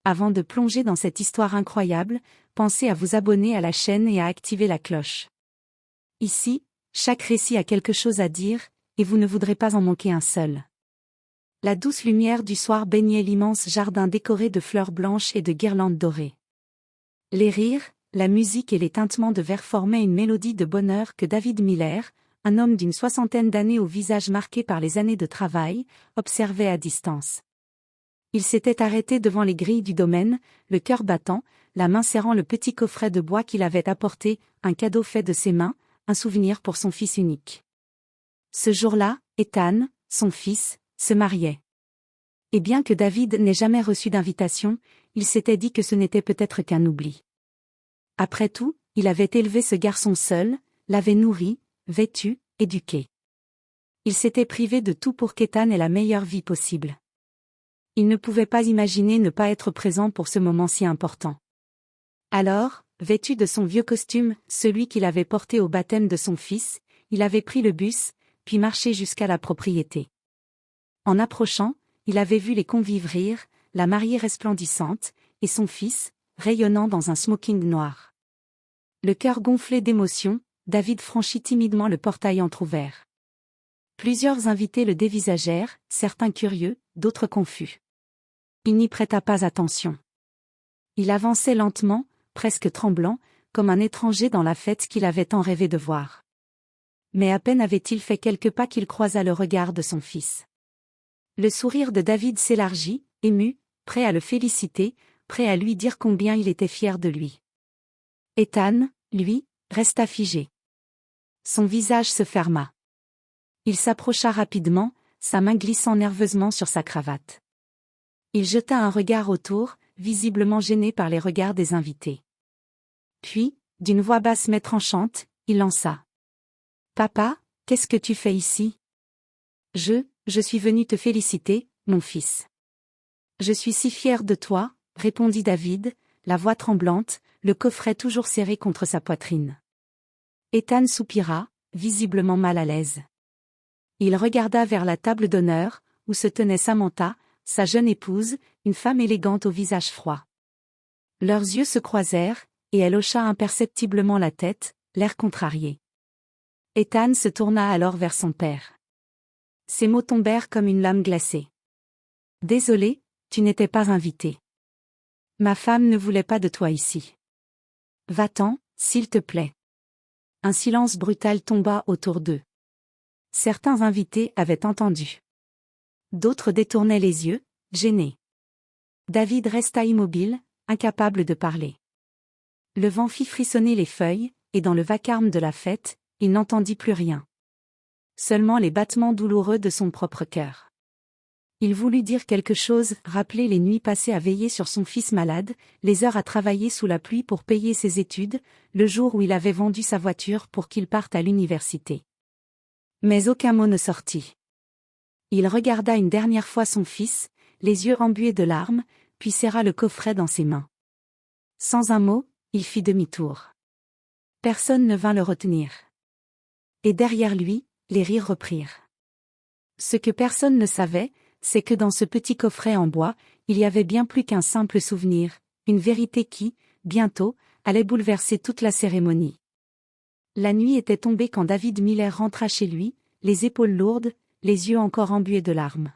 Avant de plonger dans cette histoire incroyable, pensez à vous abonner à la chaîne et à activer la cloche. Ici, chaque récit a quelque chose à dire, et vous ne voudrez pas en manquer un seul. La douce lumière du soir baignait l'immense jardin décoré de fleurs blanches et de guirlandes dorées. Les rires, la musique et les tintements de verre formaient une mélodie de bonheur que David Miller, un homme d'une soixantaine d'années au visage marqué par les années de travail, observait à distance. Il s'était arrêté devant les grilles du domaine, le cœur battant, la main serrant le petit coffret de bois qu'il avait apporté, un cadeau fait de ses mains, un souvenir pour son fils unique. Ce jour-là, Ethan, son fils, se mariait. Et bien que David n'ait jamais reçu d'invitation, il s'était dit que ce n'était peut-être qu'un oubli. Après tout, il avait élevé ce garçon seul, l'avait nourri, vêtu, éduqué. Il s'était privé de tout pour qu'Ethan ait la meilleure vie possible. Il ne pouvait pas imaginer ne pas être présent pour ce moment si important. Alors, vêtu de son vieux costume, celui qu'il avait porté au baptême de son fils, il avait pris le bus, puis marché jusqu'à la propriété. En approchant, il avait vu les convives rire, la mariée resplendissante, et son fils, rayonnant dans un smoking noir. Le cœur gonflé d'émotion, David franchit timidement le portail entrouvert. Plusieurs invités le dévisagèrent, certains curieux, d'autres confus. Il n'y prêta pas attention. Il avançait lentement, presque tremblant, comme un étranger dans la fête qu'il avait tant rêvé de voir. Mais à peine avait-il fait quelques pas qu'il croisa le regard de son fils. Le sourire de David s'élargit, ému, prêt à le féliciter, prêt à lui dire combien il était fier de lui. Ethan, lui, resta figé. Son visage se ferma. Il s'approcha rapidement, sa main glissant nerveusement sur sa cravate. Il jeta un regard autour, visiblement gêné par les regards des invités. Puis, d'une voix basse mais tranchante, il lança. « Papa, qu'est-ce que tu fais ici ? » Je suis venu te féliciter, mon fils. »« Je suis si fier de toi, » répondit David, la voix tremblante, le coffret toujours serré contre sa poitrine. Ethan soupira, visiblement mal à l'aise. Il regarda vers la table d'honneur, où se tenait Samantha, sa jeune épouse, une femme élégante au visage froid. Leurs yeux se croisèrent, et elle hocha imperceptiblement la tête, l'air contrarié. Ethan se tourna alors vers son père. Ses mots tombèrent comme une lame glacée. « Désolé, tu n'étais pas invité. Ma femme ne voulait pas de toi ici. Va-t'en, s'il te plaît. » Un silence brutal tomba autour d'eux. Certains invités avaient entendu. D'autres détournaient les yeux, gênés. David resta immobile, incapable de parler. Le vent fit frissonner les feuilles, et dans le vacarme de la fête, il n'entendit plus rien. Seulement les battements douloureux de son propre cœur. Il voulut dire quelque chose, rappeler les nuits passées à veiller sur son fils malade, les heures à travailler sous la pluie pour payer ses études, le jour où il avait vendu sa voiture pour qu'il parte à l'université. Mais aucun mot ne sortit. Il regarda une dernière fois son fils, les yeux embués de larmes, puis serra le coffret dans ses mains. Sans un mot, il fit demi-tour. Personne ne vint le retenir. Et derrière lui, les rires reprirent. Ce que personne ne savait, c'est que dans ce petit coffret en bois, il y avait bien plus qu'un simple souvenir, une vérité qui, bientôt, allait bouleverser toute la cérémonie. La nuit était tombée quand David Miller rentra chez lui, les épaules lourdes, les yeux encore embués de larmes.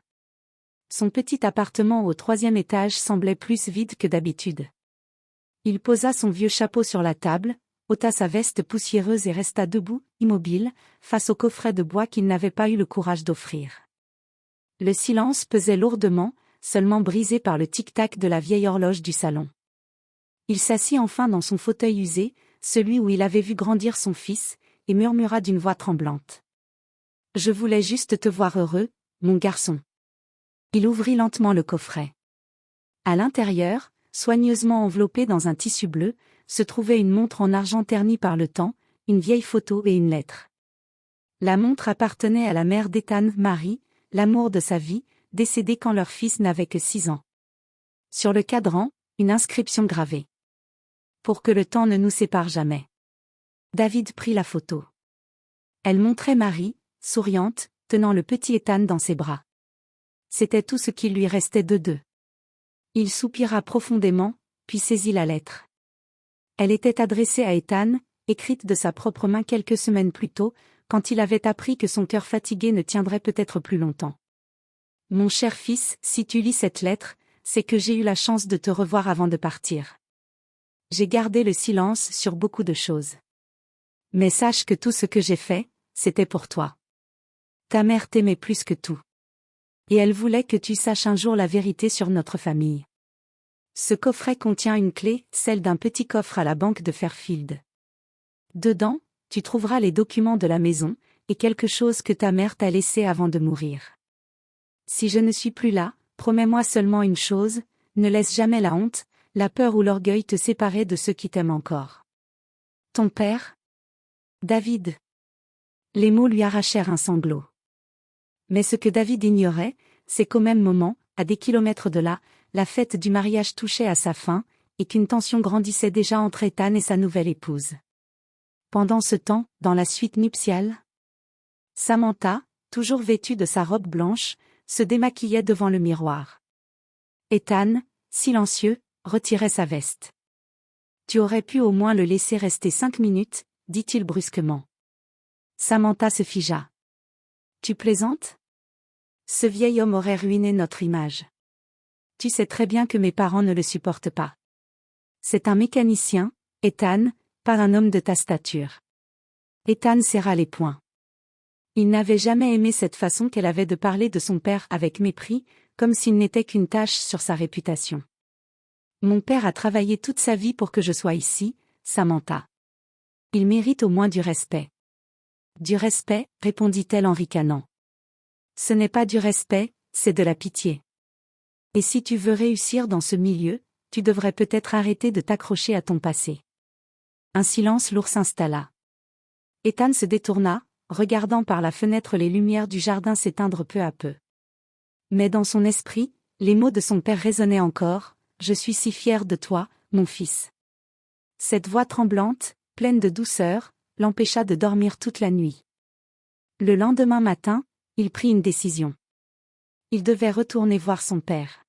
Son petit appartement au 3e étage semblait plus vide que d'habitude. Il posa son vieux chapeau sur la table, ôta sa veste poussiéreuse et resta debout, immobile, face au coffret de bois qu'il n'avait pas eu le courage d'offrir. Le silence pesait lourdement, seulement brisé par le tic-tac de la vieille horloge du salon. Il s'assit enfin dans son fauteuil usé, celui où il avait vu grandir son fils, et murmura d'une voix tremblante. « Je voulais juste te voir heureux, mon garçon. » Il ouvrit lentement le coffret. À l'intérieur, soigneusement enveloppée dans un tissu bleu, se trouvait une montre en argent ternie par le temps, une vieille photo et une lettre. La montre appartenait à la mère d'Ethan, Marie, l'amour de sa vie, décédée quand leur fils n'avait que 6 ans. Sur le cadran, une inscription gravée. « Pour que le temps ne nous sépare jamais. » David prit la photo. Elle montrait Marie, souriante, tenant le petit Ethan dans ses bras. C'était tout ce qu'il lui restait d'eux deux. Il soupira profondément, puis saisit la lettre. Elle était adressée à Ethan, écrite de sa propre main quelques semaines plus tôt, quand il avait appris que son cœur fatigué ne tiendrait peut-être plus longtemps. Mon cher fils, si tu lis cette lettre, c'est que j'ai eu la chance de te revoir avant de partir. J'ai gardé le silence sur beaucoup de choses. Mais sache que tout ce que j'ai fait, c'était pour toi. Ta mère t'aimait plus que tout. Et elle voulait que tu saches un jour la vérité sur notre famille. Ce coffret contient une clé, celle d'un petit coffre à la banque de Fairfield. Dedans, tu trouveras les documents de la maison, et quelque chose que ta mère t'a laissé avant de mourir. Si je ne suis plus là, promets-moi seulement une chose, ne laisse jamais la honte, la peur ou l'orgueil te séparer de ceux qui t'aiment encore. Ton père? David. Les mots lui arrachèrent un sanglot. Mais ce que David ignorait, c'est qu'au même moment, à des kilomètres de là, la fête du mariage touchait à sa fin, et qu'une tension grandissait déjà entre Ethan et sa nouvelle épouse. Pendant ce temps, dans la suite nuptiale, Samantha, toujours vêtue de sa robe blanche, se démaquillait devant le miroir. Ethan, silencieux, retirait sa veste. Tu aurais pu au moins le laisser rester 5 minutes, dit-il brusquement. Samantha se figea. Tu plaisantes? Ce vieil homme aurait ruiné notre image. Tu sais très bien que mes parents ne le supportent pas. C'est un mécanicien, Ethan, pas un homme de ta stature. Ethan serra les poings. Il n'avait jamais aimé cette façon qu'elle avait de parler de son père avec mépris, comme s'il n'était qu'une tache sur sa réputation. Mon père a travaillé toute sa vie pour que je sois ici, Samantha. Il mérite au moins du respect. Du respect, répondit-elle en ricanant. Ce n'est pas du respect, c'est de la pitié. Et si tu veux réussir dans ce milieu, tu devrais peut-être arrêter de t'accrocher à ton passé. Un silence lourd s'installa. Ethan se détourna, regardant par la fenêtre les lumières du jardin s'éteindre peu à peu. Mais dans son esprit, les mots de son père résonnaient encore, « Je suis si fier de toi, mon fils. » Cette voix tremblante, pleine de douceur, l'empêcha de dormir toute la nuit. Le lendemain matin, il prit une décision. Il devait retourner voir son père.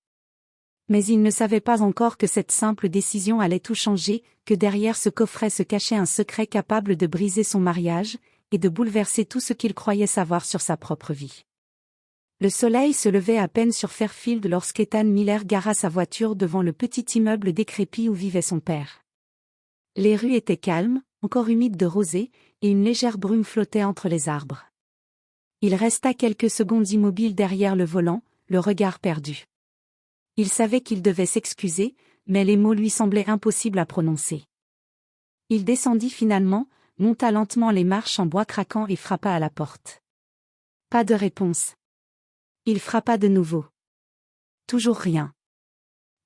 Mais il ne savait pas encore que cette simple décision allait tout changer, que derrière ce coffret se cachait un secret capable de briser son mariage, et de bouleverser tout ce qu'il croyait savoir sur sa propre vie. Le soleil se levait à peine sur Fairfield lorsqu'Ethan Miller gara sa voiture devant le petit immeuble décrépit où vivait son père. Les rues étaient calmes, encore humides de rosée, et une légère brume flottait entre les arbres. Il resta quelques secondes immobile derrière le volant, le regard perdu. Il savait qu'il devait s'excuser, mais les mots lui semblaient impossibles à prononcer. Il descendit finalement, monta lentement les marches en bois craquant et frappa à la porte. Pas de réponse. Il frappa de nouveau. Toujours rien.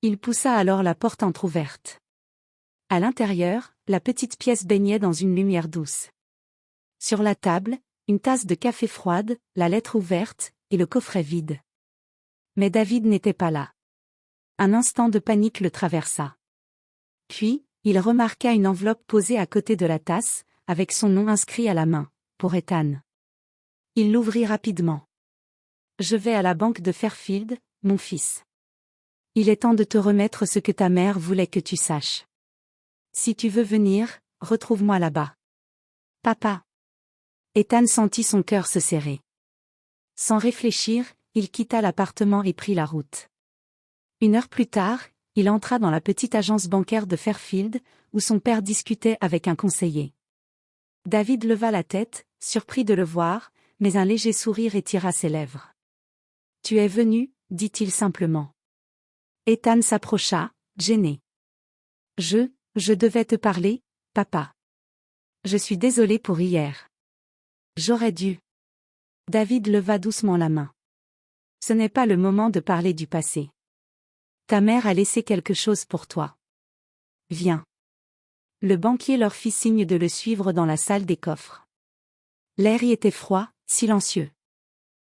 Il poussa alors la porte entr'ouverte. À l'intérieur, la petite pièce baignait dans une lumière douce. Sur la table, une tasse de café froide, la lettre ouverte, et le coffret vide. Mais David n'était pas là. Un instant de panique le traversa. Puis, il remarqua une enveloppe posée à côté de la tasse, avec son nom inscrit à la main, pour Ethan. Il l'ouvrit rapidement. « Je vais à la banque de Fairfield, mon fils. Il est temps de te remettre ce que ta mère voulait que tu saches. Si tu veux venir, retrouve-moi là-bas. Papa. » Ethan sentit son cœur se serrer. Sans réfléchir, il quitta l'appartement et prit la route. 1 heure plus tard, il entra dans la petite agence bancaire de Fairfield, où son père discutait avec un conseiller. David leva la tête, surpris de le voir, mais un léger sourire étira ses lèvres. « Tu es venu » dit-il simplement. Ethan s'approcha, gêné. « Je devais te parler, papa. Je suis désolé pour hier. J'aurais dû. » David leva doucement la main. « Ce n'est pas le moment de parler du passé. Ta mère a laissé quelque chose pour toi. Viens. » Le banquier leur fit signe de le suivre dans la salle des coffres. L'air y était froid, silencieux.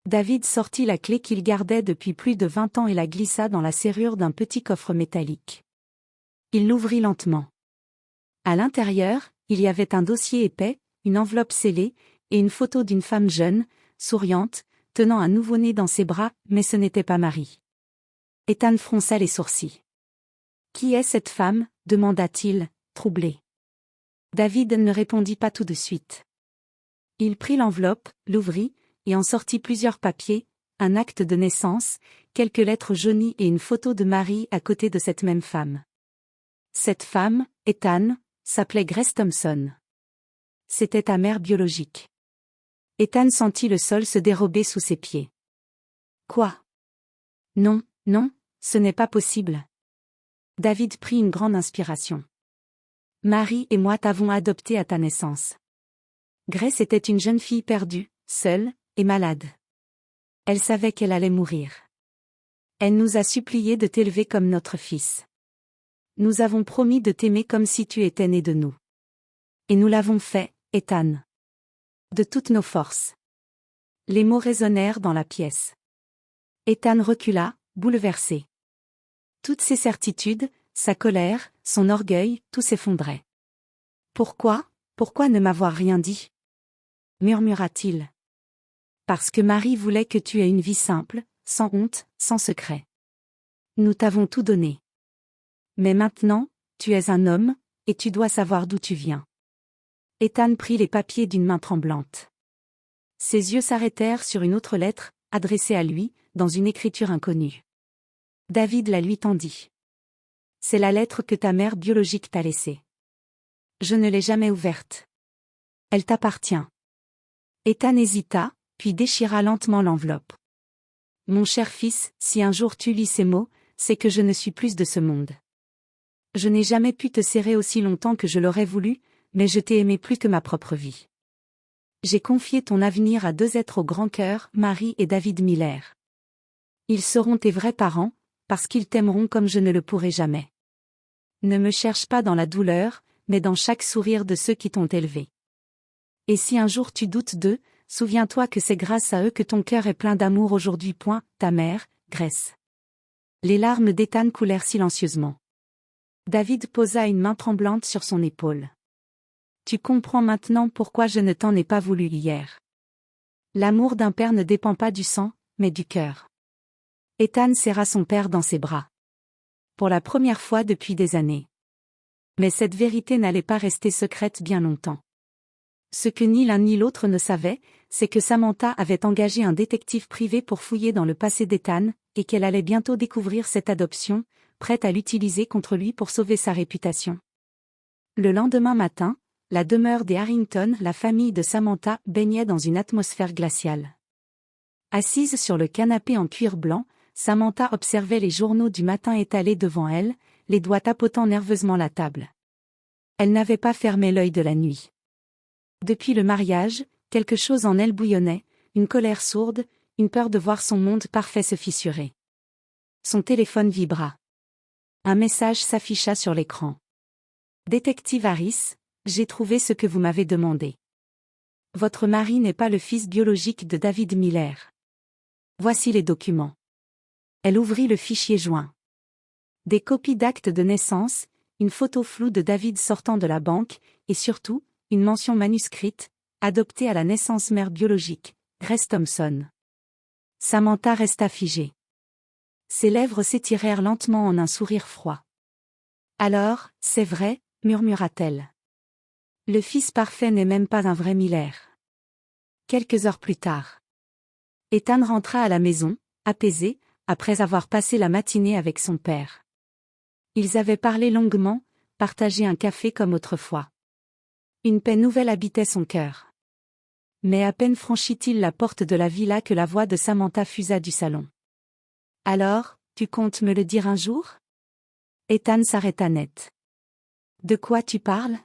David sortit la clé qu'il gardait depuis plus de 20 ans et la glissa dans la serrure d'un petit coffre métallique. Il l'ouvrit lentement. À l'intérieur, il y avait un dossier épais, une enveloppe scellée, et une photo d'une femme jeune, souriante, tenant un nouveau-né dans ses bras, mais ce n'était pas Marie. Ethan fronça les sourcils. Qui est cette femme? Demanda-t-il, troublé. David ne répondit pas tout de suite. Il prit l'enveloppe, l'ouvrit, et en sortit plusieurs papiers, un acte de naissance, quelques lettres jaunies et une photo de Marie à côté de cette même femme. Cette femme, Ethan, s'appelait Grace Thompson. C'était ta mère biologique. Ethan sentit le sol se dérober sous ses pieds. Quoi? Non, non, ce n'est pas possible. David prit une grande inspiration. Marie et moi t'avons adopté à ta naissance. Grace était une jeune fille perdue, seule, et malade. Elle savait qu'elle allait mourir. Elle nous a supplié de t'élever comme notre fils. Nous avons promis de t'aimer comme si tu étais né de nous. Et nous l'avons fait, Ethan. De toutes nos forces. Les mots résonnèrent dans la pièce. Ethan recula, bouleversé. Toutes ses certitudes, sa colère, son orgueil, tout s'effondrait. Pourquoi ne m'avoir rien dit? Murmura-t-il. Parce que Marie voulait que tu aies une vie simple, sans honte, sans secret. Nous t'avons tout donné. Mais maintenant, tu es un homme, et tu dois savoir d'où tu viens. Ethan prit les papiers d'une main tremblante. Ses yeux s'arrêtèrent sur une autre lettre, adressée à lui, dans une écriture inconnue. David la lui tendit. C'est la lettre que ta mère biologique t'a laissée. Je ne l'ai jamais ouverte. Elle t'appartient. Ethan hésita, puis déchira lentement l'enveloppe. Mon cher fils, si un jour tu lis ces mots, c'est que je ne suis plus de ce monde. Je n'ai jamais pu te serrer aussi longtemps que je l'aurais voulu, mais je t'ai aimé plus que ma propre vie. J'ai confié ton avenir à deux êtres au grand cœur, Marie et David Miller. Ils seront tes vrais parents, parce qu'ils t'aimeront comme je ne le pourrai jamais. Ne me cherche pas dans la douleur, mais dans chaque sourire de ceux qui t'ont élevé. Et si un jour tu doutes d'eux, souviens-toi que c'est grâce à eux que ton cœur est plein d'amour aujourd'hui. Ta mère, Grace. Les larmes d'Ethan coulèrent silencieusement. David posa une main tremblante sur son épaule. Tu comprends maintenant pourquoi je ne t'en ai pas voulu hier. L'amour d'un père ne dépend pas du sang, mais du cœur. Ethan serra son père dans ses bras. Pour la première fois depuis des années. Mais cette vérité n'allait pas rester secrète bien longtemps. Ce que ni l'un ni l'autre ne savait, c'est que Samantha avait engagé un détective privé pour fouiller dans le passé d'Ethan, et qu'elle allait bientôt découvrir cette adoption, prête à l'utiliser contre lui pour sauver sa réputation. Le lendemain matin, la demeure des Harrington, la famille de Samantha, baignait dans une atmosphère glaciale. Assise sur le canapé en cuir blanc, Samantha observait les journaux du matin étalés devant elle, les doigts tapotant nerveusement la table. Elle n'avait pas fermé l'œil de la nuit. Depuis le mariage, quelque chose en elle bouillonnait, une colère sourde, une peur de voir son monde parfait se fissurer. Son téléphone vibra. Un message s'afficha sur l'écran. Détective Harris, j'ai trouvé ce que vous m'avez demandé. Votre mari n'est pas le fils biologique de David Miller. Voici les documents. Elle ouvrit le fichier joint. Des copies d'actes de naissance, une photo floue de David sortant de la banque, et surtout, une mention manuscrite, adoptée à la naissance mère biologique, Grace Thompson. Samantha resta figée. Ses lèvres s'étirèrent lentement en un sourire froid. Alors, c'est vrai, murmura-t-elle. Le fils parfait n'est même pas un vrai Miller. Quelques heures plus tard. Ethan rentra à la maison, apaisé, après avoir passé la matinée avec son père. Ils avaient parlé longuement, partagé un café comme autrefois. Une paix nouvelle habitait son cœur. Mais à peine franchit-il la porte de la villa que la voix de Samantha fusa du salon. Alors, tu comptes me le dire un jour? Ethan s'arrêta net. De quoi tu parles?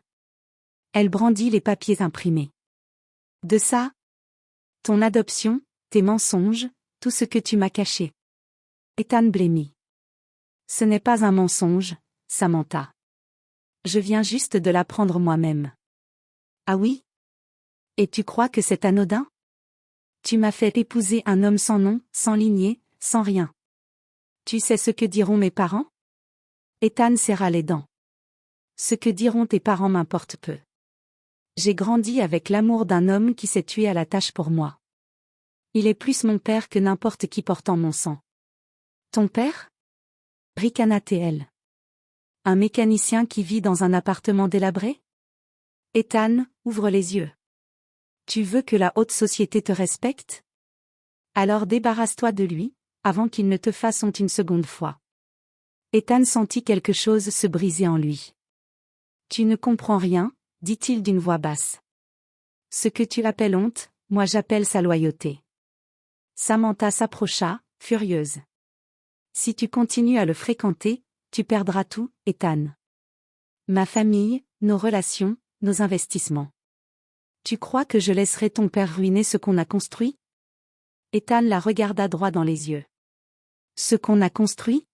Elle brandit les papiers imprimés. De ça? Ton adoption, tes mensonges, tout ce que tu m'as caché. Ethan blêmit. Ce n'est pas un mensonge, Samantha. Je viens juste de l'apprendre moi-même. Ah oui? Et tu crois que c'est anodin? Tu m'as fait épouser un homme sans nom, sans lignée, sans rien. Tu sais ce que diront mes parents? Ethan serra les dents. Ce que diront tes parents m'importe peu. J'ai grandi avec l'amour d'un homme qui s'est tué à la tâche pour moi. Il est plus mon père que n'importe qui portant mon sang. Ton père? Ricana-t-elle. Un mécanicien qui vit dans un appartement délabré? Ethan, ouvre les yeux. Tu veux que la haute société te respecte? Alors débarrasse-toi de lui, avant qu'il ne te fasse honte une seconde fois. Ethan sentit quelque chose se briser en lui. Tu ne comprends rien, dit-il d'une voix basse. Ce que tu appelles honte, moi j'appelle sa loyauté. Samantha s'approcha, furieuse. Si tu continues à le fréquenter, tu perdras tout, Ethan. Ma famille, nos relations, nos investissements. Tu crois que je laisserai ton père ruiner ce qu'on a construit? Ethan la regarda droit dans les yeux. Ce qu'on a construit?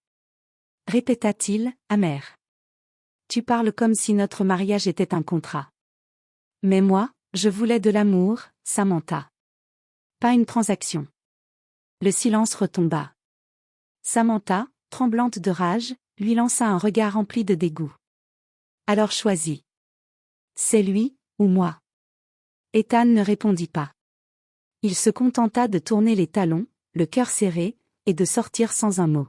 Répéta-t-il, amer. Tu parles comme si notre mariage était un contrat. Mais moi, je voulais de l'amour, Samantha. Pas une transaction. Le silence retomba. Samantha, tremblante de rage, lui lança un regard rempli de dégoût. Alors choisis. C'est lui, ou moi. Ethan ne répondit pas. Il se contenta de tourner les talons, le cœur serré, et de sortir sans un mot.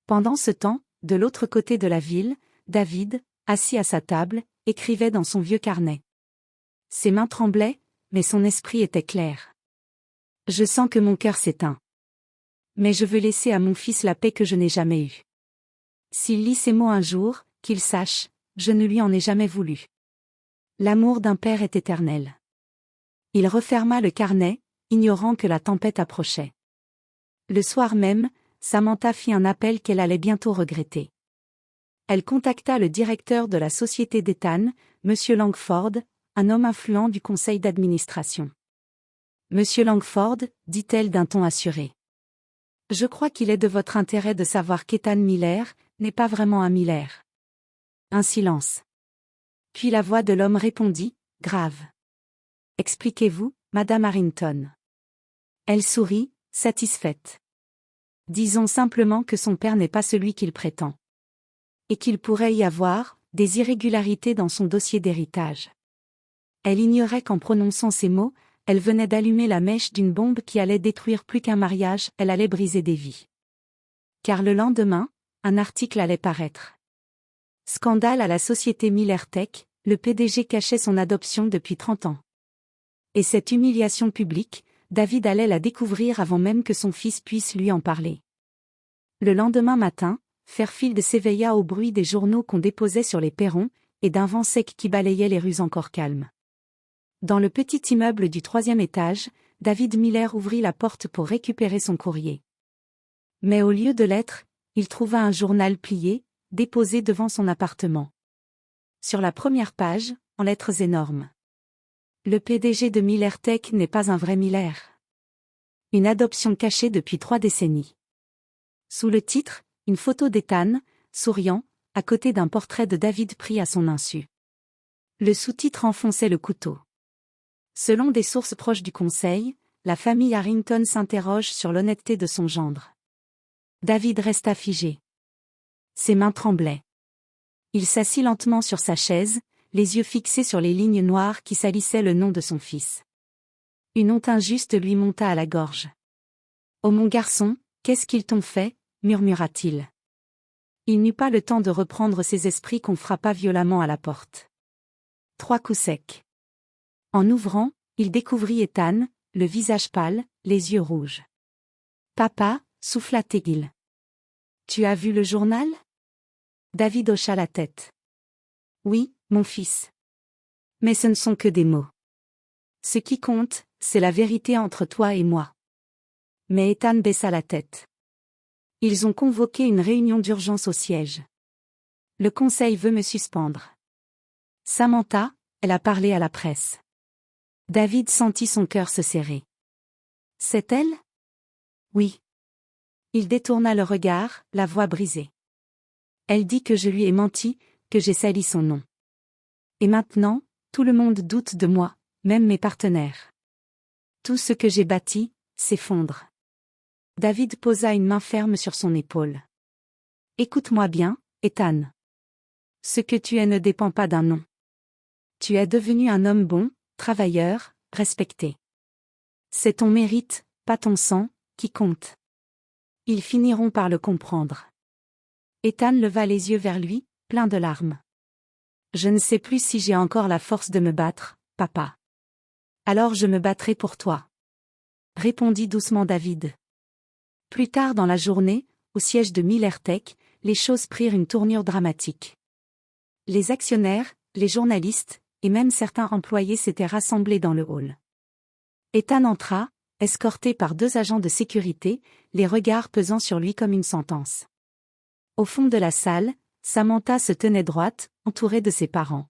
Pendant ce temps, de l'autre côté de la ville, David, assis à sa table, écrivait dans son vieux carnet. Ses mains tremblaient, mais son esprit était clair. Je sens que mon cœur s'éteint. Mais je veux laisser à mon fils la paix que je n'ai jamais eue. S'il lit ces mots un jour, qu'il sache, je ne lui en ai jamais voulu. L'amour d'un père est éternel. Il referma le carnet, ignorant que la tempête approchait. Le soir même, Samantha fit un appel qu'elle allait bientôt regretter. Elle contacta le directeur de la société d'Ethan, M. Langford, un homme influent du conseil d'administration. Monsieur Langford, dit-elle d'un ton assuré. Je crois qu'il est de votre intérêt de savoir qu'Ethan Miller n'est pas vraiment un Miller. Un silence. Puis la voix de l'homme répondit, grave. Expliquez-vous, Madame Harrington. Elle sourit, satisfaite. Disons simplement que son père n'est pas celui qu'il prétend. Et qu'il pourrait y avoir des irrégularités dans son dossier d'héritage. Elle ignorait qu'en prononçant ces mots, elle venait d'allumer la mèche d'une bombe qui allait détruire plus qu'un mariage, elle allait briser des vies. Car le lendemain, un article allait paraître. Scandale à la société Miller Tech, le PDG cachait son adoption depuis 30 ans. Et cette humiliation publique, David allait la découvrir avant même que son fils puisse lui en parler. Le lendemain matin, Fairfield s'éveilla au bruit des journaux qu'on déposait sur les perrons, et d'un vent sec qui balayait les rues encore calmes. Dans le petit immeuble du 3e étage, David Miller ouvrit la porte pour récupérer son courrier. Mais au lieu de lettres, il trouva un journal plié, déposé devant son appartement. Sur la première page, en lettres énormes. Le PDG de Miller Tech n'est pas un vrai Miller. Une adoption cachée depuis 3 décennies. Sous le titre, une photo d'Ethan, souriant, à côté d'un portrait de David pris à son insu. Le sous-titre enfonçait le couteau. Selon des sources proches du conseil, la famille Harrington s'interroge sur l'honnêteté de son gendre. David resta figé. Ses mains tremblaient. Il s'assit lentement sur sa chaise, les yeux fixés sur les lignes noires qui salissaient le nom de son fils. Une honte injuste lui monta à la gorge. « Oh mon garçon, qu'est-ce qu'ils t'ont fait ?» murmura-t-il. Il n'eut pas le temps de reprendre ses esprits qu'on frappa violemment à la porte. 3 coups secs. En ouvrant, il découvrit Ethan, le visage pâle, les yeux rouges. « Papa » souffla-t-il. « Tu as vu le journal ?» David hocha la tête. « Oui, mon fils. Mais ce ne sont que des mots. Ce qui compte, c'est la vérité entre toi et moi. » Mais Ethan baissa la tête. Ils ont convoqué une réunion d'urgence au siège. Le conseil veut me suspendre. Samantha, elle a parlé à la presse. David sentit son cœur se serrer. C'est elle? Oui. Il détourna le regard, la voix brisée. Elle dit que je lui ai menti, que j'ai sali son nom. Et maintenant, tout le monde doute de moi, même mes partenaires. Tout ce que j'ai bâti, s'effondre. David posa une main ferme sur son épaule. Écoute-moi bien, Ethan. Ce que tu es ne dépend pas d'un nom. Tu es devenu un homme bon, travailleur, respecté. C'est ton mérite, pas ton sang, qui compte. Ils finiront par le comprendre. Ethan leva les yeux vers lui, plein de larmes. Je ne sais plus si j'ai encore la force de me battre, papa. Alors je me battrai pour toi. Répondit doucement David. Plus tard dans la journée, au siège de Miller Tech, les choses prirent une tournure dramatique. Les actionnaires, les journalistes, et même certains employés s'étaient rassemblés dans le hall. Ethan entra, escorté par 2 agents de sécurité, les regards pesant sur lui comme une sentence. Au fond de la salle, Samantha se tenait droite, entourée de ses parents.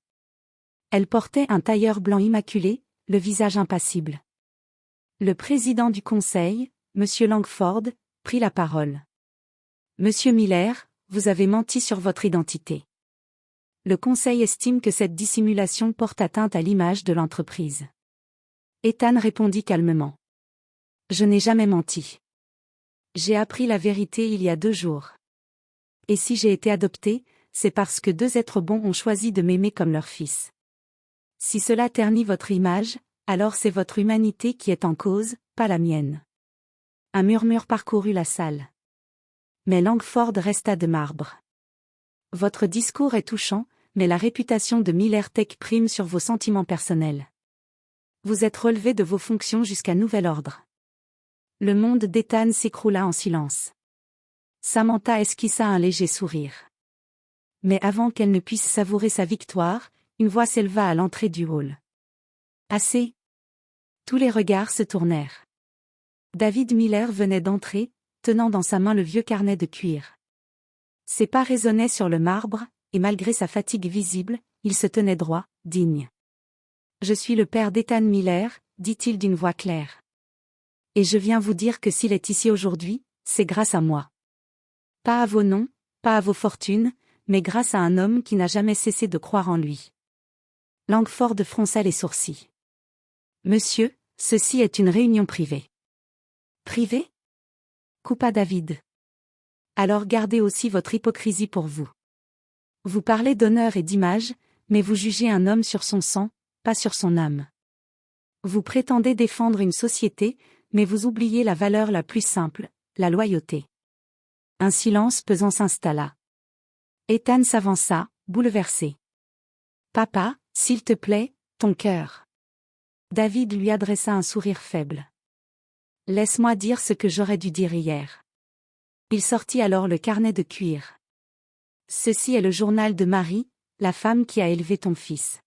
Elle portait un tailleur blanc immaculé, le visage impassible. Le président du conseil, M. Langford, prit la parole. « Monsieur Miller, vous avez menti sur votre identité. Le conseil estime que cette dissimulation porte atteinte à l'image de l'entreprise. » Ethan répondit calmement. « Je n'ai jamais menti. J'ai appris la vérité il y a 2 jours. Et si j'ai été adopté, c'est parce que 2 êtres bons ont choisi de m'aimer comme leur fils. Si cela ternit votre image, alors c'est votre humanité qui est en cause, pas la mienne. » Un murmure parcourut la salle. Mais Langford resta de marbre. « Votre discours est touchant, mais la réputation de Miller Tech prime sur vos sentiments personnels. Vous êtes relevé de vos fonctions jusqu'à nouvel ordre. » Le monde d'Ethan s'écroula en silence. Samantha esquissa un léger sourire. Mais avant qu'elle ne puisse savourer sa victoire, une voix s'éleva à l'entrée du hall. « Assez !» Tous les regards se tournèrent. David Miller venait d'entrer, tenant dans sa main le vieux carnet de cuir. Ses pas résonnaient sur le marbre, et malgré sa fatigue visible, il se tenait droit, digne. « Je suis le père d'Ethan Miller, » dit-il d'une voix claire. « Et je viens vous dire que s'il est ici aujourd'hui, c'est grâce à moi. Pas à vos noms, pas à vos fortunes, mais grâce à un homme qui n'a jamais cessé de croire en lui. » Langford fronça les sourcils. « Monsieur, ceci est une réunion privée. » « Privée ? » coupa David. « Alors gardez aussi votre hypocrisie pour vous. Vous parlez d'honneur et d'image, mais vous jugez un homme sur son sang, pas sur son âme. Vous prétendez défendre une société, mais vous oubliez la valeur la plus simple, la loyauté. » Un silence pesant s'installa. Ethan s'avança, bouleversé. « Papa, s'il te plaît, ton cœur. » David lui adressa un sourire faible. « Laisse-moi dire ce que j'aurais dû dire hier. » Il sortit alors le carnet de cuir. « Ceci est le journal de Marie, la femme qui a élevé ton fils.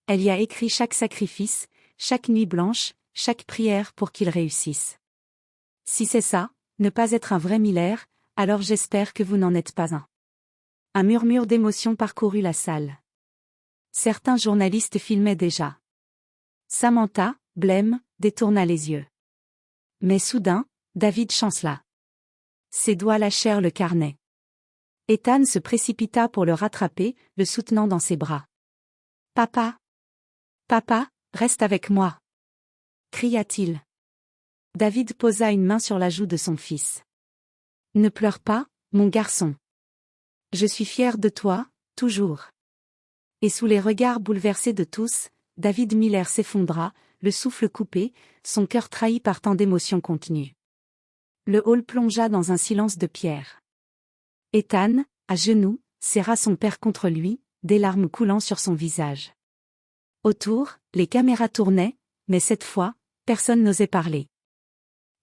Elle y a écrit chaque sacrifice, chaque nuit blanche, chaque prière pour qu'il réussisse. Si c'est ça, ne pas être un vrai Miller, alors j'espère que vous n'en êtes pas un. » Un murmure d'émotion parcourut la salle. Certains journalistes filmaient déjà. Samantha, blême, détourna les yeux. Mais soudain, David chancela. Ses doigts lâchèrent le carnet. Ethan se précipita pour le rattraper, le soutenant dans ses bras. « Papa! Papa, reste avec moi !» cria-t-il. David posa une main sur la joue de son fils. « Ne pleure pas, mon garçon. Je suis fier de toi, toujours. » Et sous les regards bouleversés de tous, David Miller s'effondra, le souffle coupé, son cœur trahi par tant d'émotions contenues. Le hall plongea dans un silence de pierre. Ethan, à genoux, serra son père contre lui, des larmes coulant sur son visage. Autour, les caméras tournaient, mais cette fois, personne n'osait parler.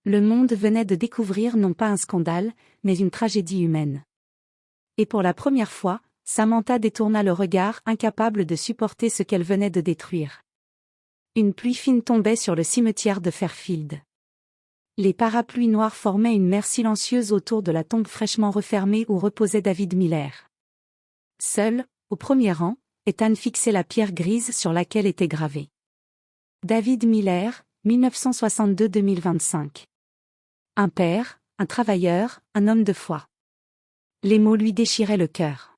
Le monde venait de découvrir non pas un scandale, mais une tragédie humaine. Et pour la première fois, Samantha détourna le regard, incapable de supporter ce qu'elle venait de détruire. Une pluie fine tombait sur le cimetière de Fairfield. Les parapluies noirs formaient une mer silencieuse autour de la tombe fraîchement refermée où reposait David Miller. Seul, au premier rang, Ethan fixait la pierre grise sur laquelle était gravé. David Miller, 1962-2025. Un père, un travailleur, un homme de foi. Les mots lui déchiraient le cœur.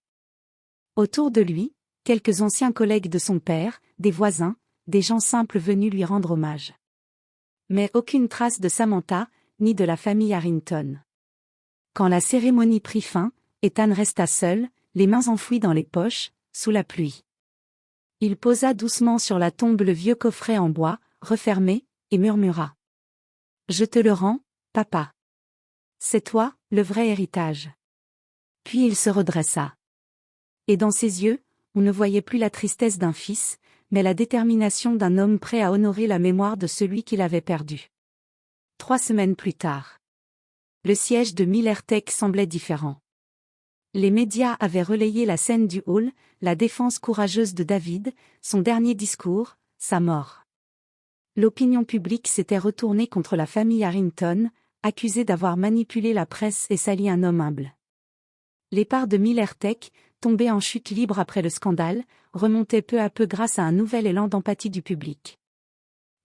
Autour de lui, quelques anciens collègues de son père, des voisins, des gens simples venus lui rendre hommage. Mais aucune trace de Samantha, ni de la famille Harrington. Quand la cérémonie prit fin, Ethan resta seul, les mains enfouies dans les poches, sous la pluie. Il posa doucement sur la tombe le vieux coffret en bois, refermé, et murmura. « Je te le rends, papa. C'est toi, le vrai héritage. » Puis il se redressa. Et dans ses yeux, on ne voyait plus la tristesse d'un fils, mais la détermination d'un homme prêt à honorer la mémoire de celui qu'il avait perdu. 3 semaines plus tard. Le siège de Miller Tech semblait différent. Les médias avaient relayé la scène du hall, la défense courageuse de David, son dernier discours, sa mort. L'opinion publique s'était retournée contre la famille Harrington, accusée d'avoir manipulé la presse et sali un homme humble. Les parts de Miller Tech, tombées en chute libre après le scandale, remontaient peu à peu grâce à un nouvel élan d'empathie du public.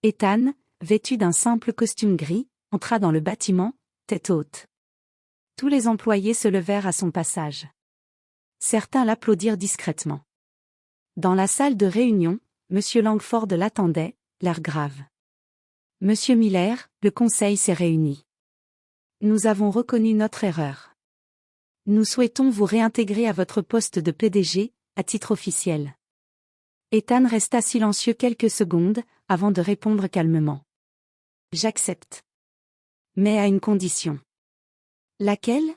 Ethan, vêtu d'un simple costume gris, entra dans le bâtiment, tête haute. Tous les employés se levèrent à son passage. Certains l'applaudirent discrètement. Dans la salle de réunion, M. Langford l'attendait, l'air grave. « Monsieur Miller, le conseil s'est réuni. Nous avons reconnu notre erreur. Nous souhaitons vous réintégrer à votre poste de PDG, à titre officiel. » Ethan resta silencieux quelques secondes, avant de répondre calmement. « J'accepte. Mais à une condition. » « Laquelle ? »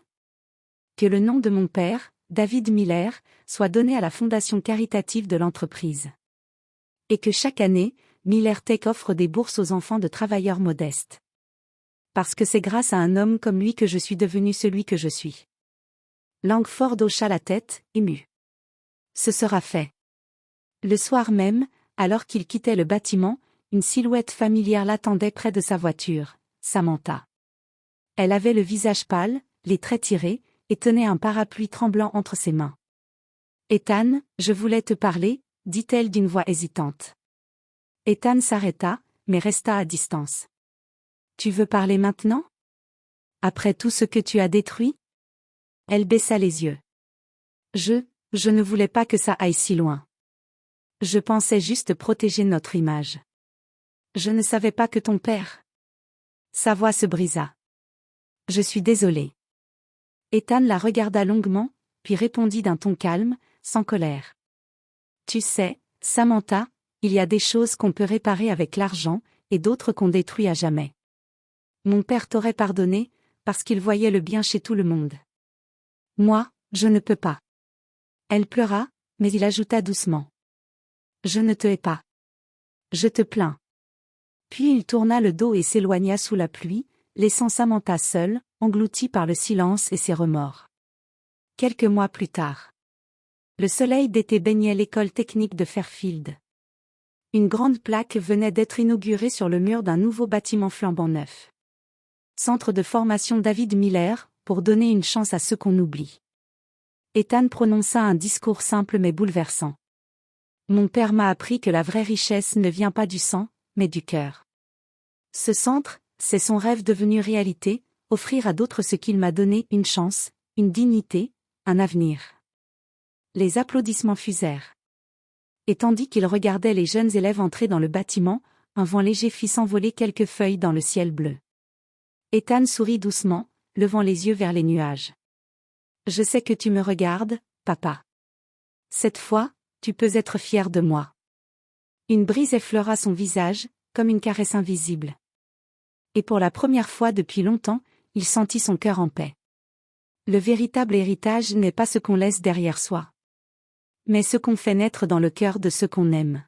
Que le nom de mon père, David Miller, soit donné à la fondation caritative de l'entreprise. Et que chaque année, Miller Tech offre des bourses aux enfants de travailleurs modestes. Parce que c'est grâce à un homme comme lui que je suis devenu celui que je suis. Langford hocha la tête, ému. Ce sera fait. Le soir même, alors qu'il quittait le bâtiment, une silhouette familière l'attendait près de sa voiture, Samantha. Elle avait le visage pâle, les traits tirés, et tenait un parapluie tremblant entre ses mains. « Ethan, je voulais te parler, » dit-elle d'une voix hésitante. Ethan s'arrêta, mais resta à distance. « Tu veux parler maintenant ? Après tout ce que tu as détruit ? » Elle baissa les yeux. « Je ne voulais pas que ça aille si loin. Je pensais juste protéger notre image. Je ne savais pas que ton père... » Sa voix se brisa. « Je suis désolée. » Ethan la regarda longuement, puis répondit d'un ton calme, sans colère. « Tu sais, Samantha, il y a des choses qu'on peut réparer avec l'argent, et d'autres qu'on détruit à jamais. Mon père t'aurait pardonné, parce qu'il voyait le bien chez tout le monde. Moi, je ne peux pas. » Elle pleura, mais il ajouta doucement. « Je ne te hais pas. Je te plains. » Puis il tourna le dos et s'éloigna sous la pluie, laissant Samantha seule, engloutie par le silence et ses remords. Quelques mois plus tard. Le soleil d'été baignait l'école technique de Fairfield. Une grande plaque venait d'être inaugurée sur le mur d'un nouveau bâtiment flambant neuf. Centre de formation David Miller, pour donner une chance à ceux qu'on oublie. Ethan prononça un discours simple mais bouleversant. Mon père m'a appris que la vraie richesse ne vient pas du sang, mais du cœur. Ce centre, c'est son rêve devenu réalité, offrir à d'autres ce qu'il m'a donné, une chance, une dignité, un avenir. Les applaudissements fusèrent. Et tandis qu'il regardait les jeunes élèves entrer dans le bâtiment, un vent léger fit s'envoler quelques feuilles dans le ciel bleu. Ethan sourit doucement, levant les yeux vers les nuages. « Je sais que tu me regardes, papa. Cette fois, tu peux être fier de moi. » Une brise effleura son visage, comme une caresse invisible. Et pour la première fois depuis longtemps, il sentit son cœur en paix. Le véritable héritage n'est pas ce qu'on laisse derrière soi, mais ce qu'on fait naître dans le cœur de ceux qu'on aime.